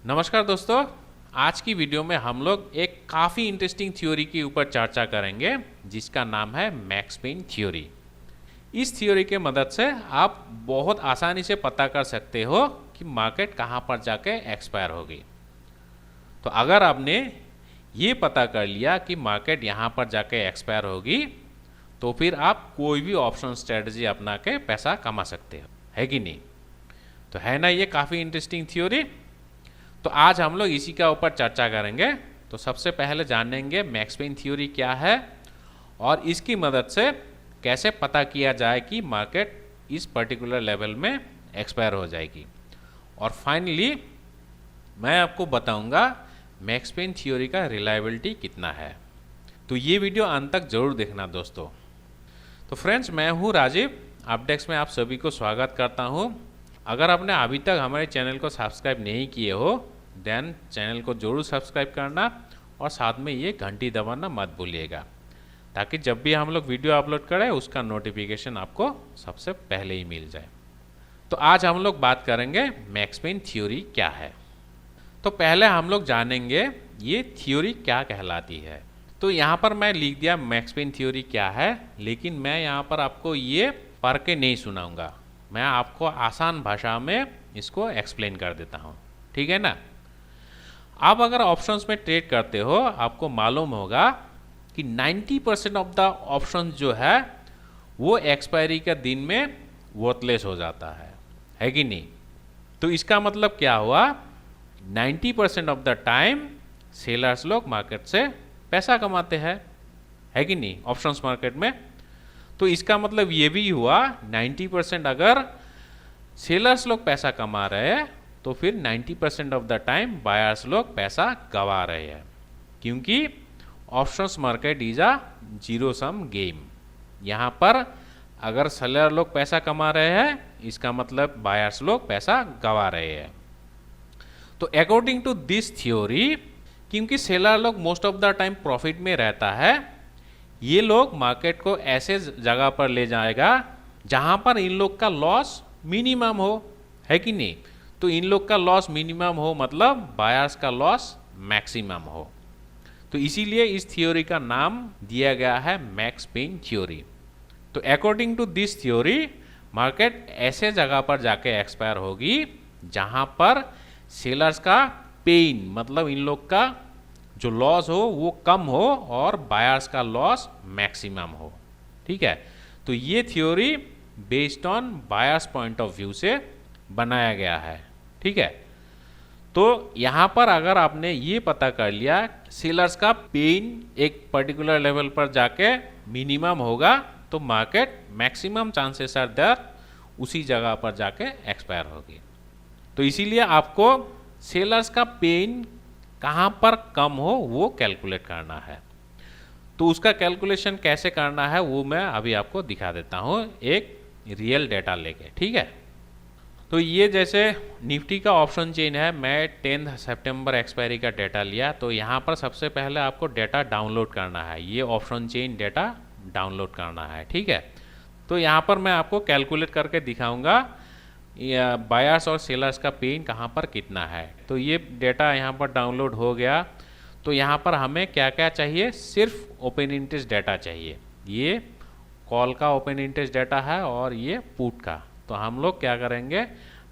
नमस्कार दोस्तों। आज की वीडियो में हम लोग एक काफ़ी इंटरेस्टिंग थ्योरी के ऊपर चर्चा करेंगे जिसका नाम है मैक्स पेन थ्योरी। इस थ्योरी के मदद से आप बहुत आसानी से पता कर सकते हो कि मार्केट कहाँ पर जाके एक्सपायर होगी। तो अगर आपने ये पता कर लिया कि मार्केट यहाँ पर जाके एक्सपायर होगी तो फिर आप कोई भी ऑप्शन स्ट्रेटजी अपना के पैसा कमा सकते हो, है कि नहीं? तो है ना ये काफ़ी इंटरेस्टिंग थ्योरी। तो आज हम लोग इसी का ऊपर चर्चा करेंगे। तो सबसे पहले जानेंगे मैक्स पेन थ्योरी क्या है और इसकी मदद से कैसे पता किया जाए कि मार्केट इस पर्टिकुलर लेवल में एक्सपायर हो जाएगी। और फाइनली मैं आपको बताऊंगा मैक्स पेन थ्योरी का रिलायबिलिटी कितना है। तो ये वीडियो अंत तक जरूर देखना दोस्तों। तो फ्रेंड्स, मैं हूँ राजीव, अपडेक्स में आप सभी को स्वागत करता हूँ। अगर आपने अभी तक हमारे चैनल को सब्सक्राइब नहीं किए हो देन चैनल को जरूर सब्सक्राइब करना और साथ में ये घंटी दबाना मत भूलिएगा, ताकि जब भी हम लोग वीडियो अपलोड करें उसका नोटिफिकेशन आपको सबसे पहले ही मिल जाए। तो आज हम लोग बात करेंगे मैक्स पेन थ्योरी क्या है। तो पहले हम लोग जानेंगे ये थ्योरी क्या कहलाती है। तो यहाँ पर मैं लिख दिया मैक्स पेन थ्योरी क्या है, लेकिन मैं यहाँ पर आपको ये पढ़ के नहीं सुनाऊंगा, मैं आपको आसान भाषा में इसको एक्सप्लेन कर देता हूँ, ठीक है ना। आप अगर ऑप्शंस में ट्रेड करते हो आपको मालूम होगा कि 90% ऑफ द ऑप्शंस जो है वो एक्सपायरी के दिन में वर्थलेस हो जाता है कि नहीं। तो इसका मतलब क्या हुआ, 90% ऑफ द टाइम सेलर्स लोग मार्केट से पैसा कमाते हैं, है कि नहीं, ऑप्शंस मार्केट में। तो इसका मतलब ये भी हुआ 90% अगर सेलर्स लोग पैसा कमा रहे हैं तो फिर 90% ऑफ द टाइम बायर्स लोग पैसा गवा रहे हैं, क्योंकि options market is a zero sum game. यहाँ पर अगर सेलर लोग पैसा कमा रहे हैं इसका मतलब बायर्स लोग पैसा गवा रहे हैं। तो अकॉर्डिंग टू दिस थ्योरी, क्योंकि सेलर लोग most of the time profit में रहता है, ये लोग मार्केट को ऐसे जगह पर ले जाएगा जहां पर इन लोग का लॉस मिनिमम हो, है कि नहीं। तो इन लोग का लॉस मिनिमम हो मतलब बायर्स का लॉस मैक्सिमम हो। तो इसीलिए इस थ्योरी का नाम दिया गया है मैक्स पेन थ्योरी। तो according to this theory market ऐसे जगह पर जाके एक्सपायर होगी जहां पर सेलर्स का पेन मतलब इन लोग का जो लॉस हो वो कम हो और बायर्स का लॉस मैक्सिमम हो, ठीक है। तो ये theory based on buyers point of view से बनाया गया है, ठीक है। तो यहाँ पर अगर आपने ये पता कर लिया सेलर्स का पेन एक पर्टिकुलर लेवल पर जाके मिनिमम होगा तो market maximum chances are there उसी जगह पर जाके एक्सपायर होगी। तो इसीलिए आपको सेलर्स का पेन कहाँ पर कम हो वो कैलकुलेट करना है। तो उसका कैलकुलेशन कैसे करना है वो मैं अभी आपको दिखा देता हूँ एक रियल डेटा लेके, ठीक है। तो ये जैसे निफ्टी का ऑप्शन चेन है, मैं 10 सितंबर एक्सपायरी का डेटा लिया। तो यहाँ पर सबसे पहले आपको डेटा डाउनलोड करना है, ये ऑप्शन चेन डेटा डाउनलोड करना है, ठीक है। तो यहाँ पर मैं आपको कैलकुलेट करके दिखाऊंगा बायर्स और सेलर्स का पेन कहाँ पर कितना है। तो ये डेटा यहाँ पर डाउनलोड हो गया। तो यहाँ पर हमें क्या क्या चाहिए, सिर्फ ओपन इंटरेस्ट डेटा चाहिए। ये कॉल का ओपन इंटरेस्ट डेटा है और ये पुट का। तो हम लोग क्या करेंगे,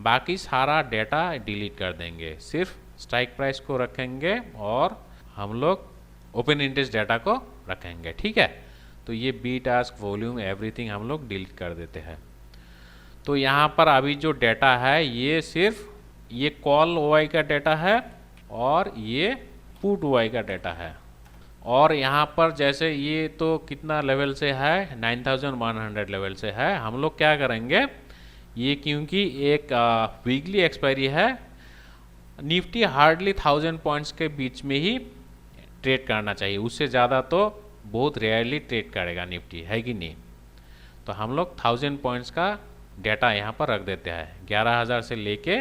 बाकी सारा डेटा डिलीट कर देंगे, सिर्फ स्ट्राइक प्राइस को रखेंगे और हम लोग ओपन इंटरेस्ट डेटा को रखेंगे, ठीक है। तो ये बी टास्क वॉल्यूम एवरीथिंग हम लोग डिलीट कर देते हैं। तो यहाँ पर अभी जो डेटा है ये सिर्फ ये कॉल ओआई का डेटा है और ये पुट ओआई का डेटा है। और यहाँ पर जैसे ये तो कितना लेवल से है, 9100 लेवल से है। हम लोग क्या करेंगे, ये क्योंकि एक वीकली एक्सपायरी है, निफ्टी हार्डली 1000 पॉइंट्स के बीच में ही ट्रेड करना चाहिए, उससे ज़्यादा तो बहुत रेयरली ट्रेड करेगा निफ्टी, है कि नहीं। तो हम लोग 1000 पॉइंट्स का डेटा यहाँ पर रख देते हैं 11000 से लेके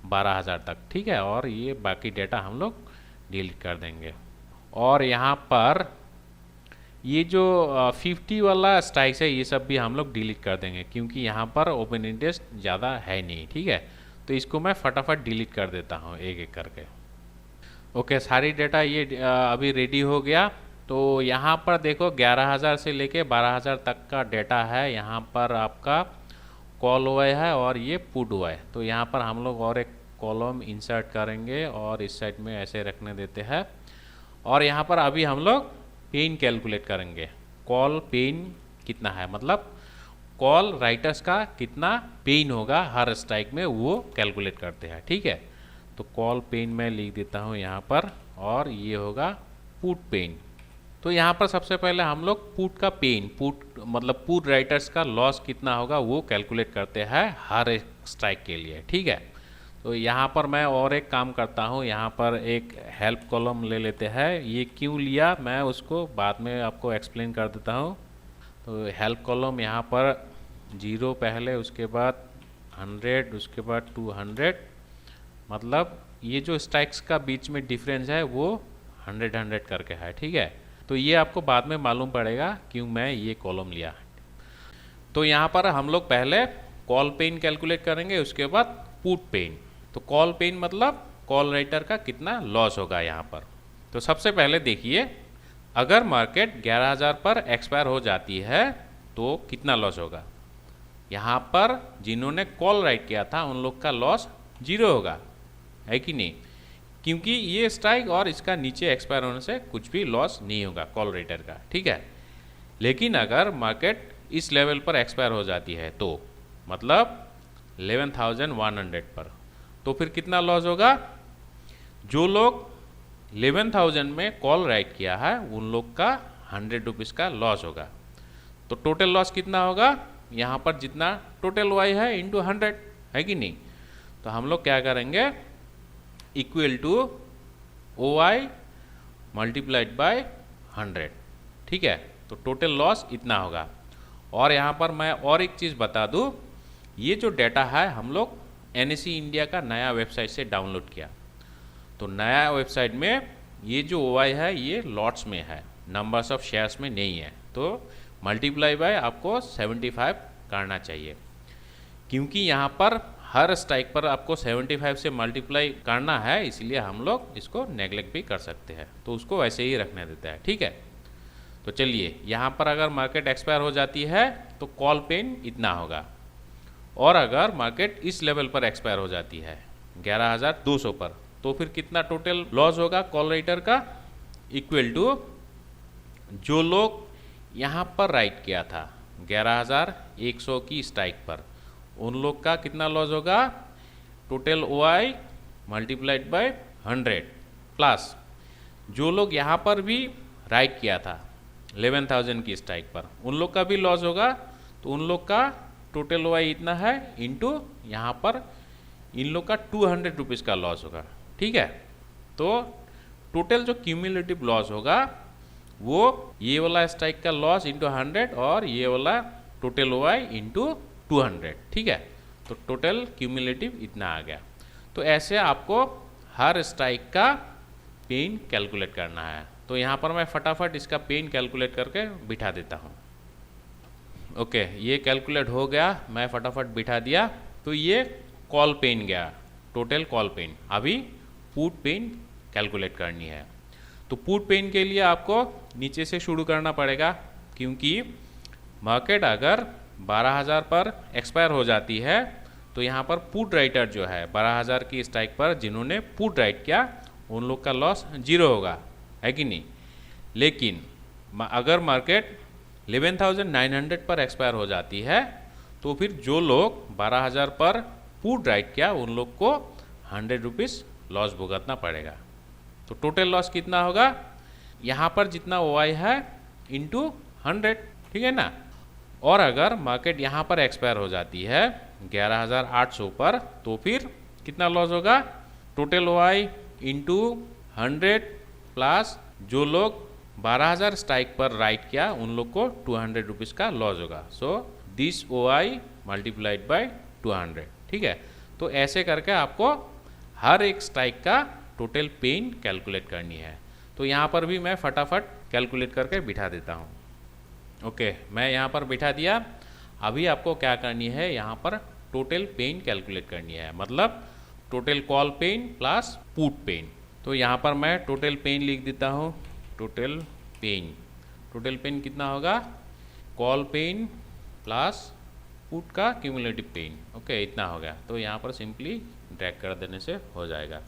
12000 तक, ठीक है। और ये बाकी डेटा हम लोग डिलीट कर देंगे। और यहाँ पर ये जो 50 वाला स्ट्राइक्स है ये सब भी हम लोग डिलीट कर देंगे, क्योंकि यहाँ पर ओपन इंटरेस्ट ज़्यादा है नहीं, ठीक है। तो इसको मैं फटाफट डिलीट कर देता हूँ एक एक करके। ओके, सारी डेटा ये अभी रेडी हो गया। तो यहाँ पर देखो 11,000 से लेके 12,000 तक का डेटा है। यहाँ पर आपका कॉल हुआ है और ये पुट हुआ है। तो यहाँ पर हम लोग और एक कॉलम इंसर्ट करेंगे और इस साइड में ऐसे रखने देते हैं। और यहाँ पर अभी हम लोग पेन कैलकुलेट करेंगे। कॉल पेन कितना है, मतलब कॉल राइटर्स का कितना पेन होगा हर स्ट्राइक में, वो कैलकुलेट करते हैं। ठीक है, तो कॉल पेन मैं लिख देता हूँ यहाँ पर, और ये होगा पुट पेन। तो यहाँ पर सबसे पहले हम लोग पुट का पेन, पुट मतलब पुट राइटर्स का लॉस कितना होगा वो कैलकुलेट करते हैं हर एक स्ट्राइक के लिए। ठीक है, तो यहाँ पर मैं और एक काम करता हूँ, यहाँ पर एक हेल्प कॉलम ले लेते हैं। ये क्यों लिया मैं उसको बाद में आपको एक्सप्लेन कर देता हूँ। तो हेल्प कॉलम यहाँ पर 0 पहले, उसके बाद 100, उसके बाद 200, मतलब ये जो स्ट्राइक्स का बीच में डिफरेंस है वो 100 करके है। ठीक है, तो ये आपको बाद में मालूम पड़ेगा क्यों मैं ये कॉलम लिया। तो यहाँ पर हम लोग पहले कॉल पेन कैलकुलेट करेंगे, उसके बाद पुट पेन। तो कॉल पेन मतलब कॉल राइटर का कितना लॉस होगा यहाँ पर। तो सबसे पहले देखिए, अगर मार्केट 11,000 पर एक्सपायर हो जाती है तो कितना लॉस होगा। यहाँ पर जिन्होंने कॉल राइट किया था उन लोग का लॉस 0 होगा, है कि नहीं, क्योंकि ये स्ट्राइक और इसका नीचे एक्सपायर होने से कुछ भी लॉस नहीं होगा कॉल राइटर का। ठीक है, लेकिन अगर मार्केट इस लेवल पर एक्सपायर हो जाती है तो मतलब 11,100 पर, तो फिर कितना लॉस होगा। जो लोग 11,000 में कॉल राइट किया है उन लोग का 100 रुपीज़ का लॉस होगा। तो टोटल लॉस कितना होगा, यहाँ पर जितना टोटल वाई है इंटू 100, है कि नहीं। तो हम लोग क्या करेंगे, equal to O Y multiplied by 100। ठीक है, तो टोटल लॉस इतना होगा। और यहाँ पर मैं और एक चीज़ बता दूँ, ये जो डेटा है हम लोग NSE इंडिया का नया वेबसाइट से डाउनलोड किया। तो नया वेबसाइट में ये जो OI है ये लॉट्स में है, नंबर्स ऑफ शेयर्स में नहीं है। तो मल्टीप्लाई बाय आपको 75 करना चाहिए, क्योंकि यहाँ पर हर स्ट्राइक पर आपको 75 से मल्टीप्लाई करना है, इसलिए हम लोग इसको नेगलेक्ट भी कर सकते हैं, तो उसको वैसे ही रखने देते हैं। ठीक है, तो चलिए यहाँ पर अगर मार्केट एक्सपायर हो जाती है तो कॉल पेन इतना होगा, और अगर मार्केट इस लेवल पर एक्सपायर हो जाती है 11,200 पर, तो फिर कितना टोटल लॉस होगा कॉल राइटर का, इक्वल टू जो लोग यहाँ पर राइट किया था 11,100 की स्ट्राइक पर, उन लोग का कितना लॉस होगा, total OI multiplied by 100 plus जो लोग यहाँ पर भी राइट किया था 11,000 की स्ट्राइक पर, उन लोग का भी लॉस होगा। तो उन लोग का टोटल OI इतना है इंटू यहाँ पर इन लोग का 200 रुपीज़ का लॉस होगा। ठीक है, तो टोटल जो क्यूमुलेटिव लॉस होगा वो ये वाला स्ट्राइक का लॉस इंटू 100 और ये वाला टोटल OI इंटू 200। ठीक है, तो टोटल क्यूमुलेटिव इतना आ गया। तो ऐसे आपको हर स्ट्राइक का पेन कैलकुलेट करना है। तो यहाँ पर मैं फटाफट इसका पेन कैलकुलेट करके बिठा देता हूँ। ओके, ये कैलकुलेट हो गया, मैं फटाफट बिठा दिया। तो ये कॉल पेन गया, टोटल कॉल पेन। अभी पुट पेन कैलकुलेट करनी है। तो पुट पेन के लिए आपको नीचे से शुरू करना पड़ेगा, क्योंकि मार्केट अगर 12,000 पर एक्सपायर हो जाती है तो यहाँ पर पुट राइटर जो है 12,000 की स्ट्राइक पर जिन्होंने पुट राइट किया उन लोग का लॉस 0 होगा, है कि नहीं। लेकिन अगर मार्केट 11,900 पर एक्सपायर हो जाती है तो फिर जो लोग 12,000 पर पुट राइट किया उन लोग को 100 रुपीज़ लॉस भुगतना पड़ेगा। तो टोटल लॉस कितना होगा, यहाँ पर जितना OI है इंटू 100, ठीक है ना। और अगर मार्केट यहाँ पर एक्सपायर हो जाती है 11,800 पर, तो फिर कितना लॉस होगा, टोटल OI इंटू 100 प्लस जो लोग 12,000 स्ट्राइक पर राइट किया उन लोग को 200 रुपीज़ का लॉस होगा। So this OI multiplied by 200। ठीक है, तो ऐसे करके आपको हर एक स्ट्राइक का टोटल पेन कैलकुलेट करनी है। तो यहाँ पर भी मैं फटाफट कैलकुलेट करके बिठा देता हूँ। ओके, मैं यहाँ पर बिठा दिया। अभी आपको क्या करनी है, यहाँ पर टोटल पेन कैलकुलेट करनी है, मतलब total call pain plus put pain. तो यहाँ पर मैं टोटल पेन लिख देता हूँ, टोटल पेन कितना होगा, कॉल पेन प्लस पुट का क्यूमुलेटिव पेन, ओके इतना हो गया। तो यहाँ पर सिंपली ड्रैग कर देने से हो जाएगा।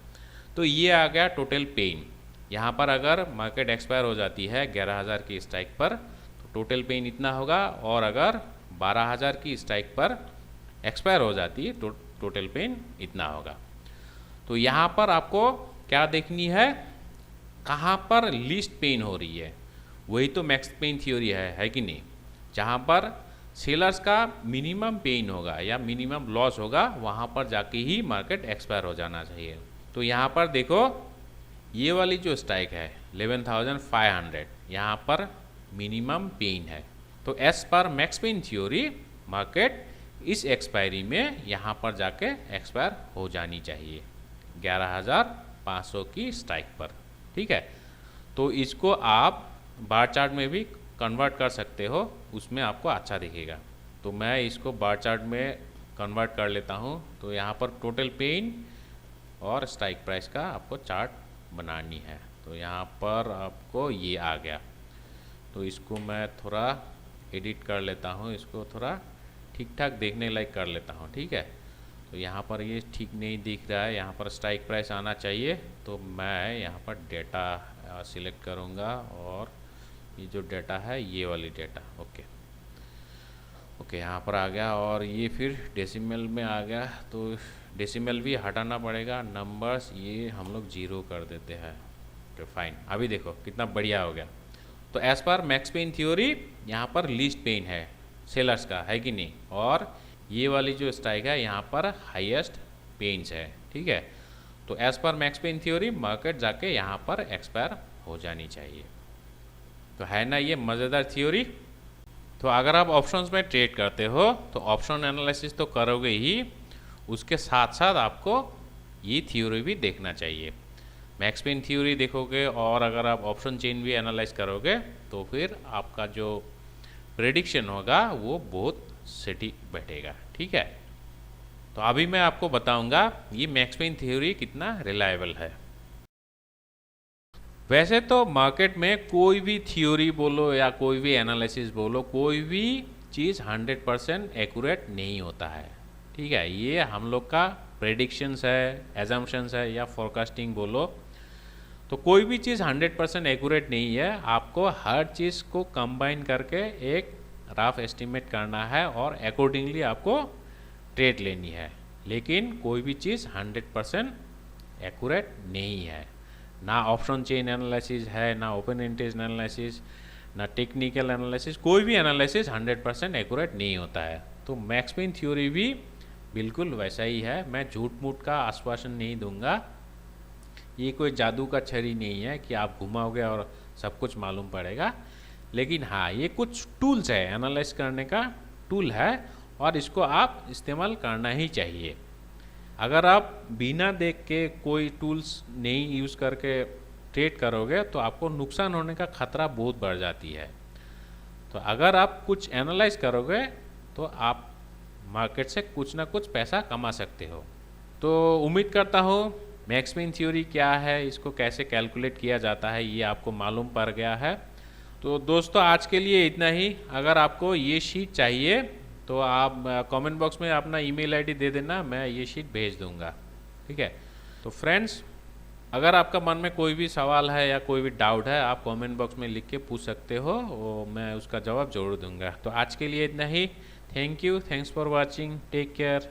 तो ये आ गया टोटल पेन। यहाँ पर अगर मार्केट एक्सपायर हो जाती है 11,000 की स्ट्राइक पर तो टोटल पेन इतना होगा, और अगर 12,000 की स्ट्राइक पर एक्सपायर हो जाती है तो टोटल पेन इतना होगा। तो यहाँ पर आपको क्या देखनी है, कहाँ पर लीस्ट पेन हो रही है, वही तो मैक्स पेन थ्योरी है कि नहीं। जहाँ पर सेलर्स का मिनिमम पेन होगा या मिनिमम लॉस होगा वहाँ पर जाके ही मार्केट एक्सपायर हो जाना चाहिए। तो यहाँ पर देखो ये वाली जो स्ट्राइक है 11,500, यहाँ पर मिनिमम पेन है। तो एज पर मैक्स पेन थ्योरी मार्केट इस एक्सपायरी में यहाँ पर जाके एक्सपायर हो जानी चाहिए 11,500 की स्ट्राइक पर, ठीक है। तो इसको आप बार चार्ट में भी कन्वर्ट कर सकते हो, उसमें आपको अच्छा दिखेगा। तो मैं इसको बार चार्ट में कन्वर्ट कर लेता हूँ। तो यहाँ पर टोटल पेन और स्ट्राइक प्राइस का आपको चार्ट बनानी है। तो यहाँ पर आपको ये आ गया, तो इसको मैं थोड़ा एडिट कर लेता हूँ, इसको थोड़ा ठीक ठाक देखने लायक कर लेता हूँ, ठीक है। तो यहाँ पर ये ठीक नहीं दिख रहा है, यहाँ पर स्ट्राइक प्राइस आना चाहिए। तो मैं यहाँ पर डेटा सिलेक्ट करूँगा और ये जो डेटा है ये वाली डेटा, ओके यहाँ पर आ गया। और ये फिर डेसिमल में आ गया, तो डेसिमल भी हटाना पड़ेगा, नंबर्स ये हम लोग 0 कर देते हैं। तो फाइन, अभी देखो कितना बढ़िया हो गया। तो एज पर मैक्स पेन थ्योरी यहाँ पर लीस्ट पेन है सेलर्स का, है कि नहीं, और ये वाली जो स्ट्राइक है यहाँ पर हाईएस्ट पेन्स है, ठीक है। तो एज पर मैक्स पेन थ्योरी मार्केट जाके यहाँ पर एक्सपायर हो जानी चाहिए। तो है ना ये मज़ेदार थ्योरी। तो अगर आप ऑप्शंस में ट्रेड करते हो तो ऑप्शन एनालिसिस तो करोगे ही, उसके साथ साथ आपको ये थ्योरी भी देखना चाहिए। मैक्स पेन थ्योरी देखोगे और अगर आप ऑप्शन चेन भी एनालाइज करोगे तो फिर आपका जो प्रेडिक्शन होगा वो बहुत सटीक बैठेगा, ठीक है। तो अभी मैं आपको बताऊंगा ये मैक्स पेन थ्योरी कितना रिलायबल है। वैसे तो मार्केट में कोई भी थ्योरी बोलो या कोई भी एनालिसिस बोलो, कोई भी चीज़ 100% एक्यूरेट नहीं होता है, ठीक है। ये हम लोग का प्रेडिक्शंस है, एजम्पशंस है या फोरकास्टिंग बोलो, तो कोई भी चीज़ 100% एक्यूरेट नहीं है। आपको हर चीज़ को कंबाइन करके एक रफ एस्टिमेट करना है और अकॉर्डिंगली आपको ट्रेड लेनी है। लेकिन कोई भी चीज़ 100% एक्यूरेट नहीं है, ना ऑप्शन चेन एनालिसिस है, ना ओपन इंटरेस्ट एनालिसिस, ना टेक्निकल एनालिसिस, कोई भी एनालिसिस 100% एक्यूरेट नहीं होता है। तो मैक्स पेन थ्योरी भी बिल्कुल वैसा ही है। मैं झूठ मूठ का आश्वासन नहीं दूंगा, ये कोई जादू का छड़ी नहीं है कि आप घुमाओगे और सब कुछ मालूम पड़ेगा। लेकिन हाँ, ये कुछ टूल्स है, एनालाइज करने का टूल है और इसको आप इस्तेमाल करना ही चाहिए। अगर आप बिना देख के कोई टूल्स नहीं यूज़ करके ट्रेड करोगे तो आपको नुकसान होने का खतरा बहुत बढ़ जाती है। तो अगर आप कुछ एनालाइज करोगे तो आप मार्केट से कुछ ना कुछ पैसा कमा सकते हो। तो उम्मीद करता हूँ मैक्स पेन थ्योरी क्या है, इसको कैसे कैलकुलेट किया जाता है, ये आपको मालूम पड़ गया है। तो दोस्तों आज के लिए इतना ही। अगर आपको ये शीट चाहिए तो आप कमेंट बॉक्स में अपना ईमेल आईडी दे देना, मैं ये शीट भेज दूंगा, ठीक है। तो फ्रेंड्स, अगर आपका मन में कोई भी सवाल है या कोई भी डाउट है, आप कमेंट बॉक्स में लिख के पूछ सकते हो और मैं उसका जवाब जरूर दूंगा। तो आज के लिए इतना ही। Thank you, thanks for watching, take care.